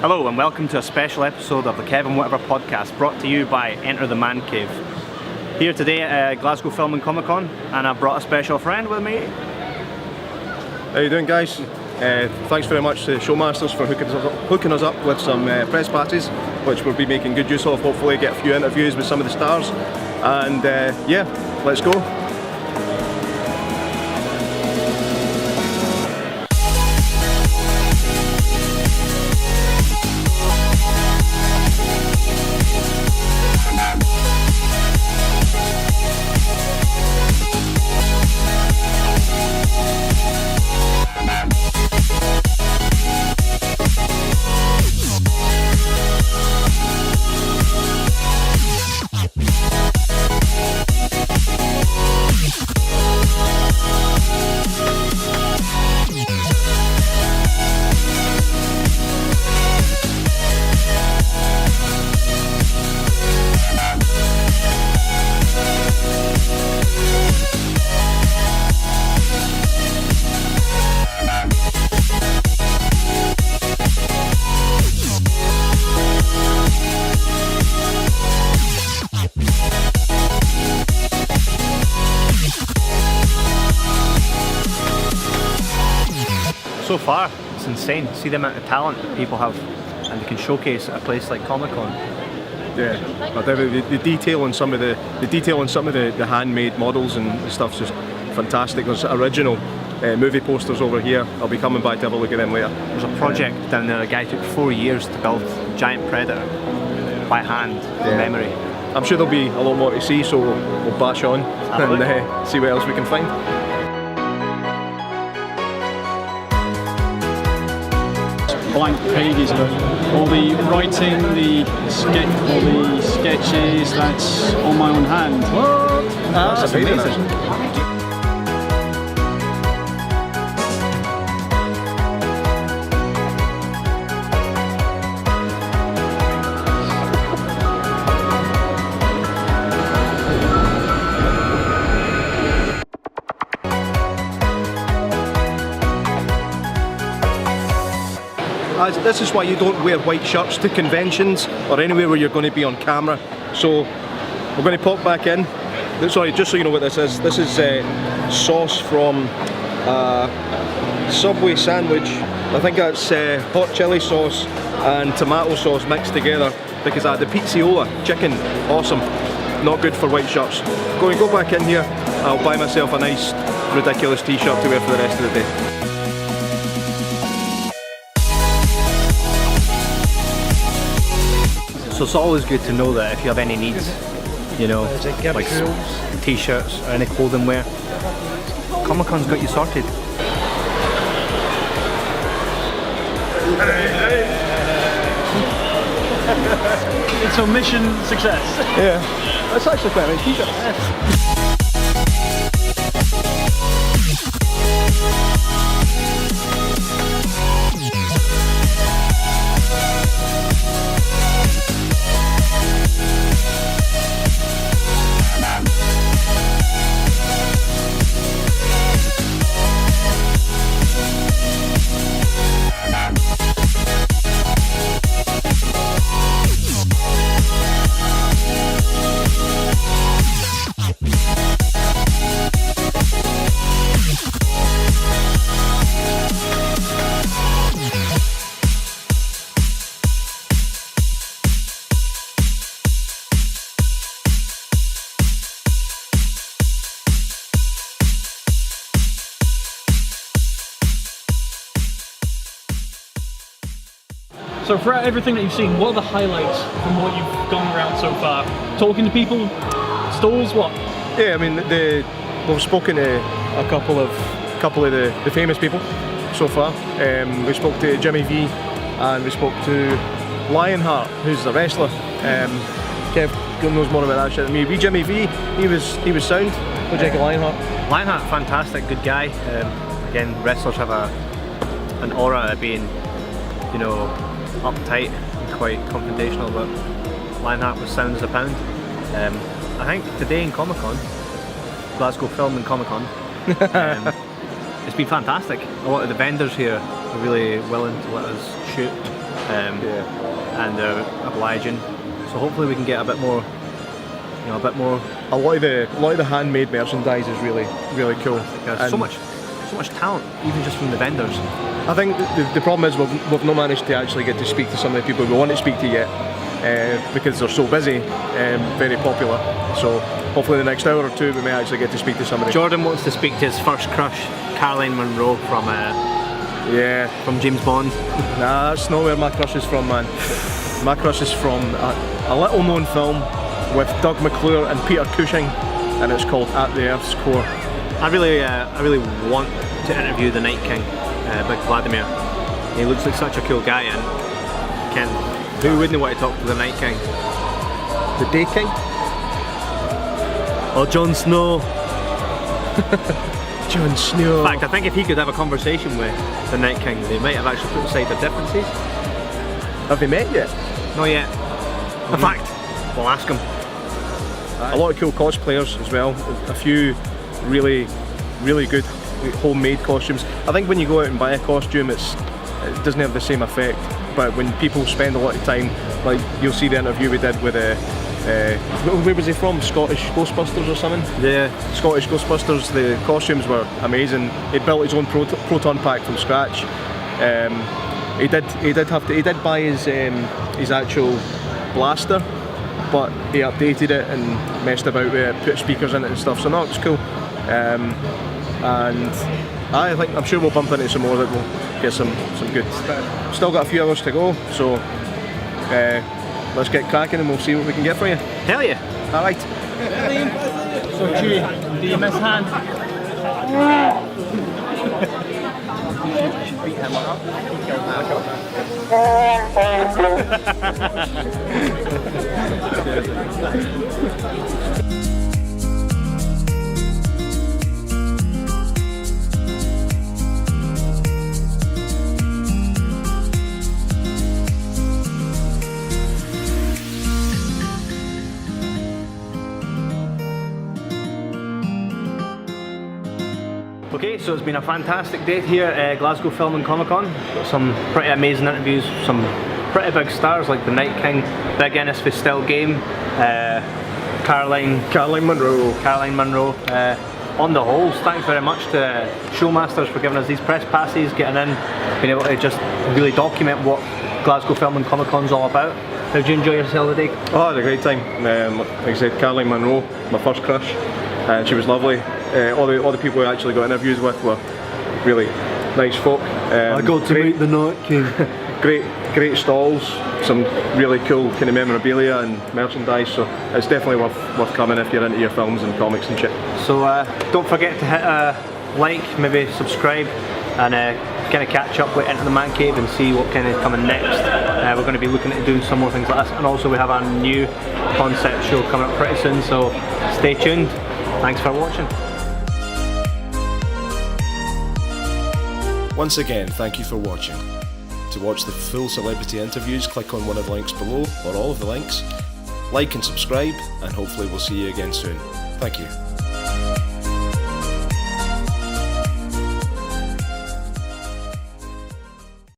Hello and welcome to a special episode of the Kevin Whatever podcast brought to you by Enter the Man Cave. Here today at Glasgow Film Comic Con, and I've brought a special friend with me. How you doing, guys? Thanks very much to Showmasters for hooking us up with some press passes, which we'll be making good use of. Hopefully get a few interviews with some of the stars, and yeah, let's go. So far, it's insane. See the amount of talent that people have and they can showcase at a place like Comic Con. Yeah, but the detail on some of the handmade models and stuff's just fantastic. There's original movie posters over here. I'll be coming back to have a look at them later. There's a project down there. A guy took 4 years to build giant Predator by hand, from memory. I'm sure there'll be a lot more to see, so we'll bash on and see what else we can find. Blank pages, all the writing, all the sketches, that's on my own hand. What? That's amazing. This is why you don't wear white shirts to conventions or anywhere where you're going to be on camera. So we're going to pop back in. Sorry, just so you know what this is sauce from Subway sandwich. I think that's hot chili sauce and tomato sauce mixed together, because I had the pizziola chicken. Awesome. Not good for white shirts. Go back in here. I'll buy myself a nice ridiculous t-shirt to wear for the rest of the day. So it's always good to know that if you have any needs, you know, like t-shirts or any clothing wear, Comic Con's got you sorted. It's a mission success. Yeah, that's actually quite a nice t-shirt. So for everything that you've seen, what are the highlights from what you've gone around so far? Talking to people, stalls, what? Yeah, I mean, we've spoken to a couple of the famous people so far. We spoke to Jimmy Vee and we spoke to Lionheart, who's the wrestler. Kev knows more about that shit than me. Jimmy Vee, he was sound. What do you think of Lionheart? Lionheart, fantastic, good guy. Again, wrestlers have an aura of being, you know, uptight and quite confrontational, but Lionheart was sound as a pound. I think today in Comic Con, Glasgow Film and Comic Con, it's been fantastic. A lot of the vendors here are really willing to let us shoot and they're obliging. So hopefully we can get a bit more, a bit more. A lot of the handmade merchandise is really cool. There's so much talent, even just from the vendors. I think the problem is we've not managed to actually get to speak to some of the people we want to speak to yet, because they're so busy, very popular. So hopefully in the next hour or two we may actually get to speak to somebody. Jordan wants to speak to his first crush, Caroline Munro from James Bond. Nah, that's not where my crush is from, man. My crush is from a little known film with Doug McClure and Peter Cushing, and it's called At the Earth's Core. I really want to interview the Night King, Big Vladimir. He looks like such a cool guy, and who wouldn't want to talk to the Night King? The Day King? Or Jon Snow. Jon Snow. In fact, I think if he could have a conversation with the Night King, they might have actually put aside their differences. Have they met yet? Not yet. In fact, we'll ask him. A lot of cool cosplayers as well. A few really good homemade costumes. I think when you go out and buy a costume, it doesn't have the same effect. But when people spend a lot of time, like you'll see the interview we did with where was he from? Scottish Ghostbusters or something? Yeah. Scottish Ghostbusters. The costumes were amazing. He built his own proton pack from scratch. He did buy his actual blaster, but he updated it and messed about with it, put speakers in it and stuff. So no, it's cool. And I'm sure we'll bump into some more that will get some good. Still got a few hours to go, so let's get cracking and we'll see what we can get for you. Hell yeah! All right. So Chewie, do you miss hand? Okay, so it's been a fantastic day here at Glasgow Film and Comic Con. Got some pretty amazing interviews, some pretty big stars like the Night King, Big Ennis for Still Game, Caroline Munro. On the whole, thanks very much to Showmasters for giving us these press passes, getting in, being able to just really document what Glasgow Film and Comic Con's all about. How did you enjoy yourself today? Oh, I had a great time. Like I said, Caroline Munro, my first crush, and she was lovely. All the people we actually got interviews with were really nice folk. I got to meet the Night King. great stalls, some really cool kind of memorabilia and merchandise. So it's definitely worth coming if you're into your films and comics and shit. So don't forget to hit a like, maybe subscribe, and kind of catch up with Into the Man Cave and see what kind of coming next. We're going to be looking at doing some more things like this, and also we have a new concept show coming up pretty soon. So stay tuned. Thanks for watching. Once again, thank you for watching. To watch the full celebrity interviews, click on one of the links below, or all of the links. Like and subscribe, and hopefully we'll see you again soon. Thank you.